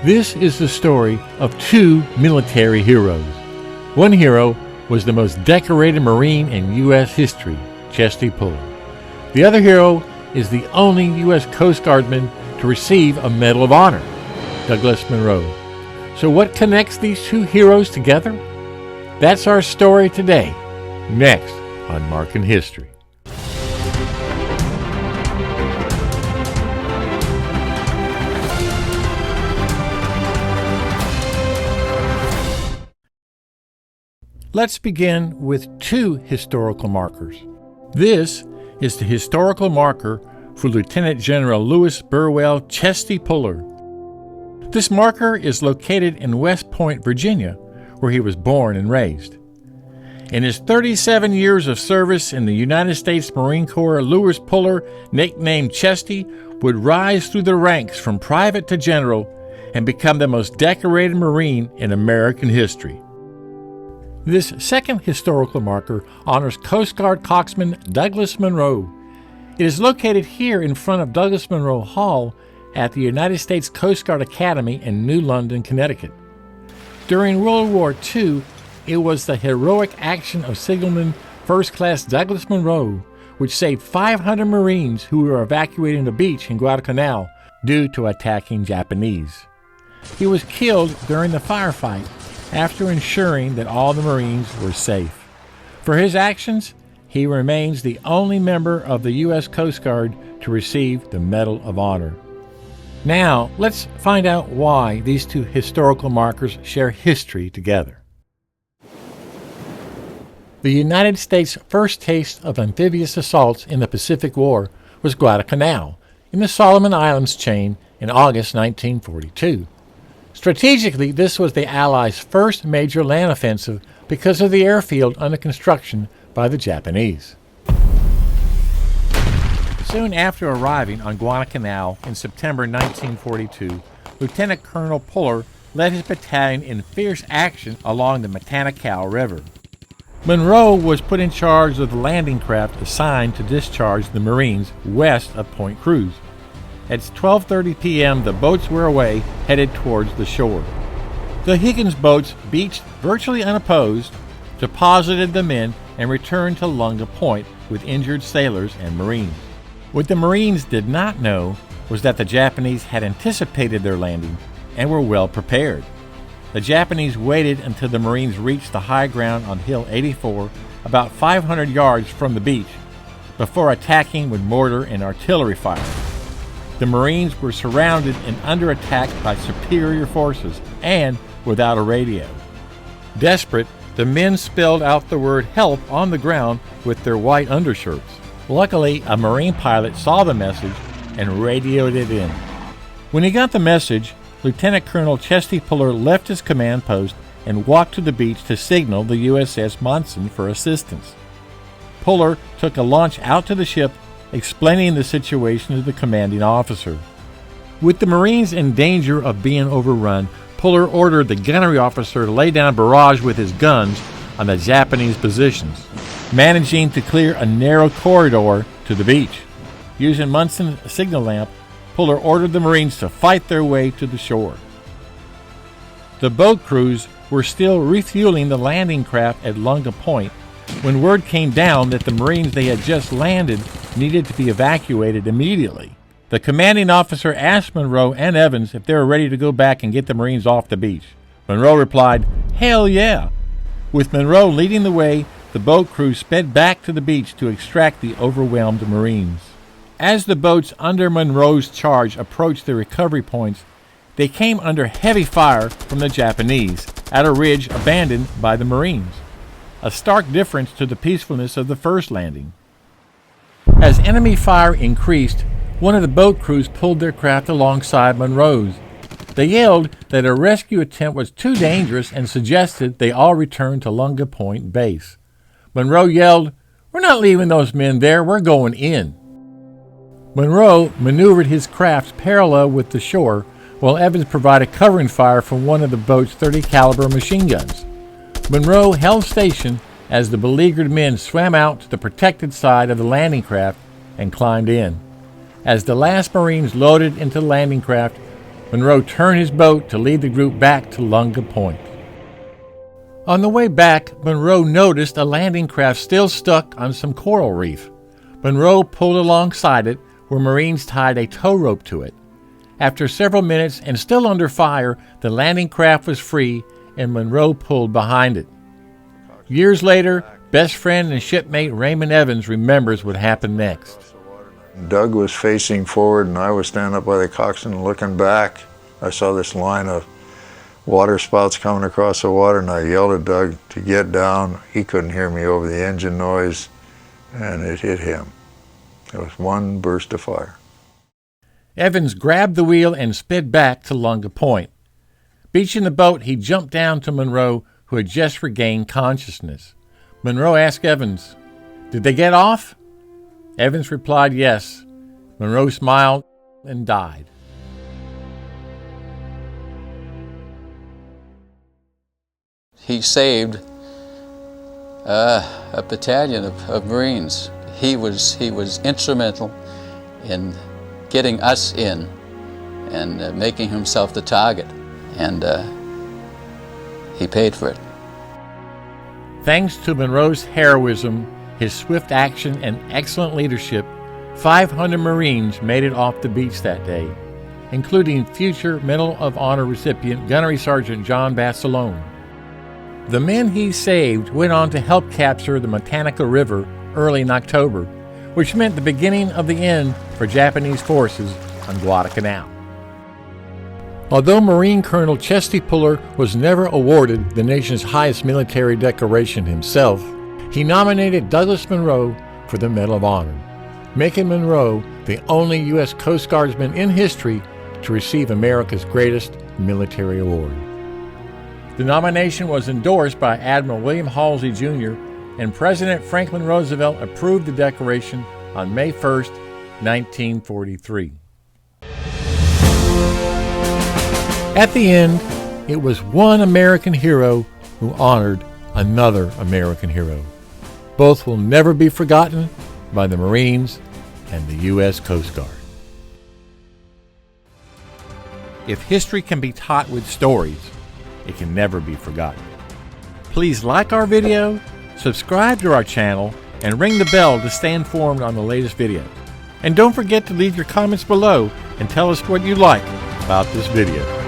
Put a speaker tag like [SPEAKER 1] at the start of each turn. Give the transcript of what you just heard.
[SPEAKER 1] This is the story of two military heroes. One hero was the most decorated Marine in U.S. history, Chesty Puller. The other hero is the only U.S. Coast Guardman to receive a Medal of Honor, Douglas Munro. So what connects these two heroes together? That's our story today, next on Marking History. Let's begin with two historical markers. This is the historical marker for Lieutenant General Louis Burwell Chesty Puller. This marker is located in West Point, Virginia, where he was born and raised. In his 37 years of service in the United States Marine Corps, Louis Puller, nicknamed Chesty, would rise through the ranks from private to general and become the most decorated Marine in American history. This second historical marker honors Coast Guard coxswain Douglas Munro. It is located here in front of Douglas Munro Hall at the United States Coast Guard Academy in New London, Connecticut. During World War II, it was the heroic action of Signalman First Class Douglas Munro which saved 500 Marines who were evacuating the beach in Guadalcanal due to attacking Japanese. He was killed during the firefight after ensuring that all the Marines were safe. For his actions, he remains the only member of the U.S. Coast Guard to receive the Medal of Honor. Now, let's find out why these two historical markers share history together. The United States' first taste of amphibious assaults in the Pacific War was Guadalcanal, in the Solomon Islands chain in August 1942. Strategically, this was the Allies' first major land offensive because of the airfield under construction by the Japanese. Soon after arriving on Guadalcanal in September 1942, Lieutenant Colonel Puller led his battalion in fierce action along the Matanacao River. Munro was put in charge of the landing craft assigned to discharge the Marines west of Point Cruz. At 12:30 p.m., the boats were away, headed towards the shore. The Higgins boats, beached virtually unopposed, deposited the men and returned to Lunga Point with injured sailors and Marines. What the Marines did not know was that the Japanese had anticipated their landing and were well prepared. The Japanese waited until the Marines reached the high ground on Hill 84, about 500 yards from the beach, before attacking with mortar and artillery fire. The Marines were surrounded and under attack by superior forces and without a radio. Desperate, the men spelled out the word help on the ground with their white undershirts. Luckily, a Marine pilot saw the message and radioed it in. When he got the message, Lieutenant Colonel Chesty Puller left his command post and walked to the beach to signal the USS Monson for assistance. Puller took a launch out to the ship, explaining the situation to the commanding officer. With the Marines in danger of being overrun, Puller ordered the gunnery officer to lay down barrage with his guns on the Japanese positions, managing to clear a narrow corridor to the beach. Using Munson's signal lamp, Puller ordered the Marines to fight their way to the shore. The boat crews were still refueling the landing craft at Lunga Point when word came down that the Marines they had just landed needed to be evacuated immediately. The commanding officer asked Munro and Evans if they were ready to go back and get the Marines off the beach. Munro replied, "Hell yeah!" With Munro leading the way, the boat crew sped back to the beach to extract the overwhelmed Marines. As the boats under Munro's charge approached the recovery points, they came under heavy fire from the Japanese at a ridge abandoned by the Marines, a stark difference to the peacefulness of the first landing. As enemy fire increased, one of the boat crews pulled their craft alongside Munro's. They yelled that a rescue attempt was too dangerous and suggested they all return to Lunga Point base. Munro yelled, "We're not leaving those men there, we're going in." Munro maneuvered his craft parallel with the shore, while Evans provided covering fire from one of the boat's .30 caliber machine guns. Munro held station as the beleaguered men swam out to the protected side of the landing craft and climbed in. As the last Marines loaded into the landing craft, Munro turned his boat to lead the group back to Lunga Point. On the way back, Munro noticed a landing craft still stuck on some coral reef. Munro pulled alongside it, where Marines tied a tow rope to it. After several minutes and still under fire, the landing craft was free and Munro pulled behind it. Years later, best friend and shipmate Raymond Evans remembers what happened next.
[SPEAKER 2] Doug was facing forward and I was standing up by the coxswain looking back. I saw this line of water spouts coming across the water and I yelled at Doug to get down. He couldn't hear me over the engine noise and it hit him. It was one burst of fire.
[SPEAKER 1] Evans grabbed the wheel and sped back to Lunga Point. Beaching the boat, he jumped down to Munro, who had just regained consciousness. Munro asked Evans, "Did they get off?" Evans replied yes. Munro smiled and died.
[SPEAKER 3] He saved a battalion of Marines. He was instrumental in getting us in and making himself the target, and he paid for it.
[SPEAKER 1] Thanks to Munro's heroism, his swift action, and excellent leadership, 500 Marines made it off the beach that day, including future Medal of Honor recipient Gunnery Sergeant John Basilone. The men he saved went on to help capture the Matanuca River early in October, which meant the beginning of the end for Japanese forces on Guadalcanal. Although Marine Colonel Chesty Puller was never awarded the nation's highest military decoration himself, he nominated Douglas Munro for the Medal of Honor, making Munro the only US Coast Guardsman in history to receive America's greatest military award. The nomination was endorsed by Admiral William Halsey Jr., and President Franklin Roosevelt approved the decoration on May 1st, 1943. At the end, it was one American hero who honored another American hero. Both will never be forgotten by the Marines and the U.S. Coast Guard. If history can be taught with stories, it can never be forgotten. Please like our video, subscribe to our channel, and ring the bell to stay informed on the latest videos. And don't forget to leave your comments below and tell us what you like about this video.